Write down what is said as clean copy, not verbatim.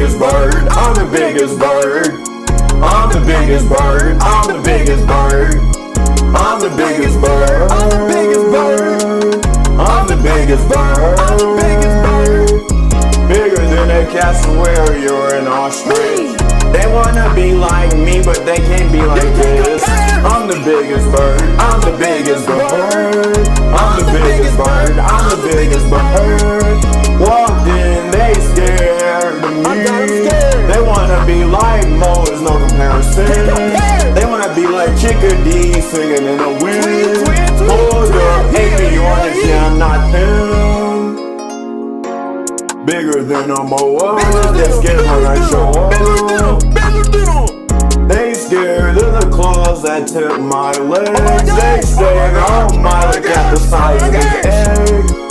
biggest bird. I'm the biggest bird. I'm the biggest bird. I'm the biggest bird. I'm the biggest bird. I'm the biggest bird. I'm the biggest bird. I'm the biggest bird. Bigger than a cassowary or an ostrich. They wanna be like me, but they can't be like this. I'm the biggest bird. I'm the biggest bird. I'm the biggest bird. I'm the biggest bird. Walked in, they scared of me. They wanna be like Mo, there's no comparison. They wanna be like Chickadee singing in the wind. Hold up, avionics, yeah, I'm not them. Bigger than a moa, they scared when I show up. They scared of the claws that tip my legs. They say, oh my, look at the size of his egg.